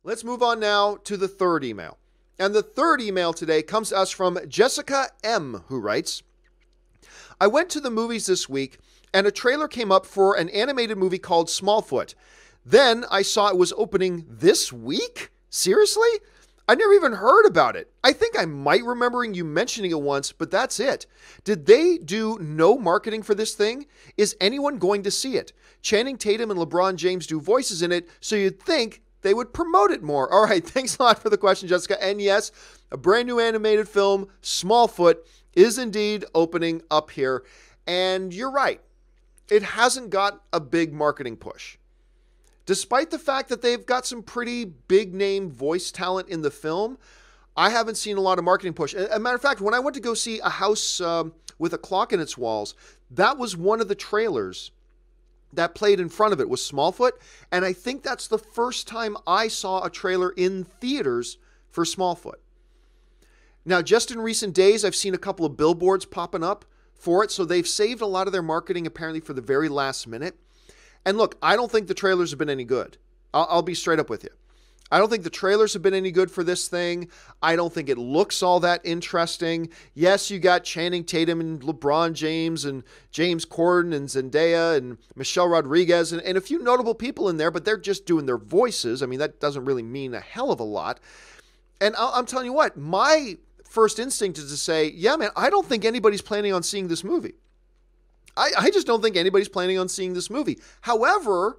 Let's move on now to the third email. And the third email today comes to us from Jessica M., who writes, I went to the movies this week and a trailer came up for an animated movie called Smallfoot. Then I saw it was opening this week? Seriously? I never even heard about it. I think I might remembering you mentioning it once, but that's it. Did they do no marketing for this thing? Is anyone going to see it? Channing Tatum and LeBron James do voices in it, so you'd think they would promote it more. All right, thanks a lot for the question, Jessica. And yes, a brand new animated film, Smallfoot, is indeed opening up here. And you're right. It hasn't got a big marketing push. Despite the fact that they've got some pretty big name voice talent in the film, I haven't seen a lot of marketing push. As a matter of fact, when I went to go see A House with a Clock in Its Walls, that was one of the trailers that played in front of it, was Smallfoot. And I think that's the first time I saw a trailer in theaters for Smallfoot. Now, just in recent days, I've seen a couple of billboards popping up for it. So they've saved a lot of their marketing apparently for the very last minute. And look, I don't think the trailers have been any good. I'll be straight up with you. I don't think the trailers have been any good for this thing. I don't think it looks all that interesting. Yes, you got Channing Tatum and LeBron James and James Corden and Zendaya and Michelle Rodriguez and a few notable people in there, but they're just doing their voices. I mean, that doesn't really mean a hell of a lot. And I'm telling you what, my first instinct is to say, yeah, man, I don't think anybody's planning on seeing this movie. I just don't think anybody's planning on seeing this movie. However,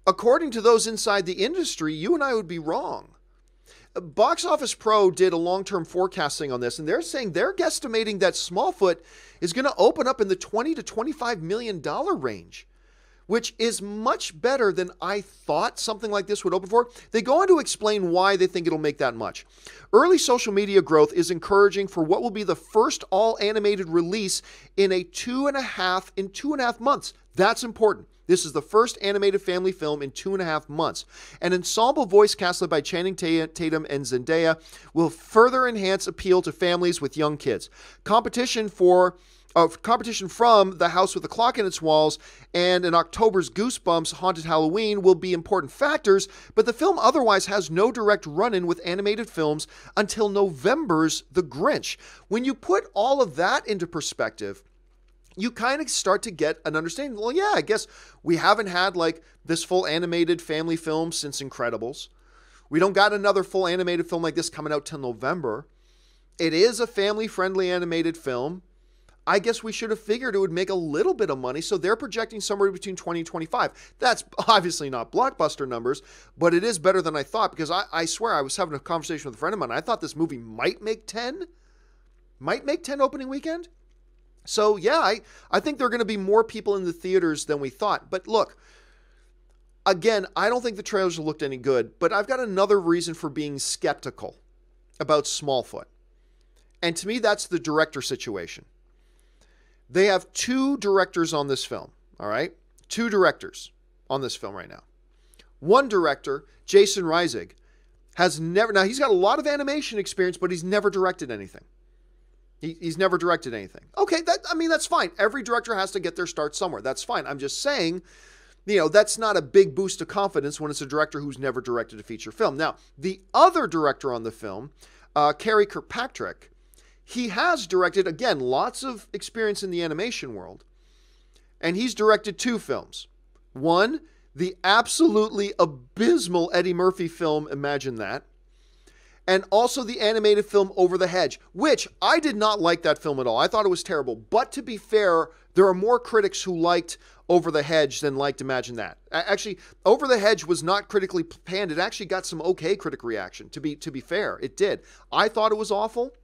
according to those inside the industry, you and I would be wrong. Box Office Pro did a long-term forecasting on this, and they're saying they're guesstimating that Smallfoot is going to open up in the $20 to $25 million range, which is much better than I thought something like this would open for. They go on to explain why they think it'll make that much. Early social media growth is encouraging for what will be the first all-animated release in 2.5 months. That's important. This is the first animated family film in 2.5 months. An ensemble voice cast led by Channing Tatum and Zendaya will further enhance appeal to families with young kids. Competition from The House with a Clock in Its Walls and in October's Goosebumps Haunted Halloween will be important factors, but the film otherwise has no direct run-in with animated films until November's The Grinch. When you put all of that into perspective, you kind of start to get an understanding. Well, yeah, I guess we haven't had like this full animated family film since Incredibles. We don't got another full animated film like this coming out till November. It is a family-friendly animated film. I guess we should have figured it would make a little bit of money, so they're projecting somewhere between 20 and 25. That's obviously not blockbuster numbers, but it is better than I thought, because I swear I was having a conversation with a friend of mine. I thought this movie might make 10 opening weekend. So yeah, I think there are going to be more people in the theaters than we thought. But look, again, I don't think the trailers looked any good, but I've got another reason for being skeptical about Smallfoot. And to me, that's the director situation. They have two directors on this film, all right? Two directors on this film right now. One director, Jason Reisig, now he's got a lot of animation experience, but he's never directed anything. He's never directed anything. Okay, that's fine. Every director has to get their start somewhere. That's fine. I'm just saying, that's not a big boost of confidence when it's a director who's never directed a feature film. Now, the other director on the film, Cary Kirkpatrick, he has directed, again, lots of experience in the animation world, and he's directed two films. One, the absolutely abysmal Eddie Murphy film, Imagine That, and also the animated film Over the Hedge, which I did not like that film at all. I thought it was terrible. But to be fair, there are more critics who liked Over the Hedge than liked Imagine That. Actually, Over the Hedge was not critically panned. It actually got some okay critic reaction, to be fair. It did. I thought it was awful,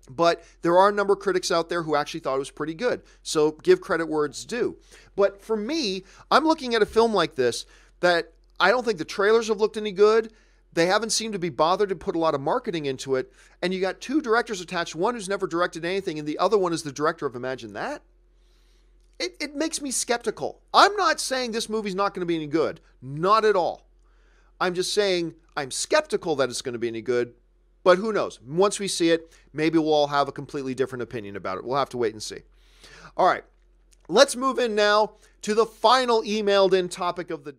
but there are a number of critics out there who actually thought it was pretty good. So give credit where it's due. But for me, I'm looking at a film like this that I don't think the trailers have looked any good. They haven't seemed to be bothered to put a lot of marketing into it. And you got two directors attached, one who's never directed anything, and the other one is the director of Imagine That. It makes me skeptical. I'm not saying this movie's not going to be any good. Not at all. I'm just saying I'm skeptical that it's going to be any good. But who knows? Once we see it, maybe we'll all have a completely different opinion about it. We'll have to wait and see. All right. Let's move in now to the final emailed in topic of the day.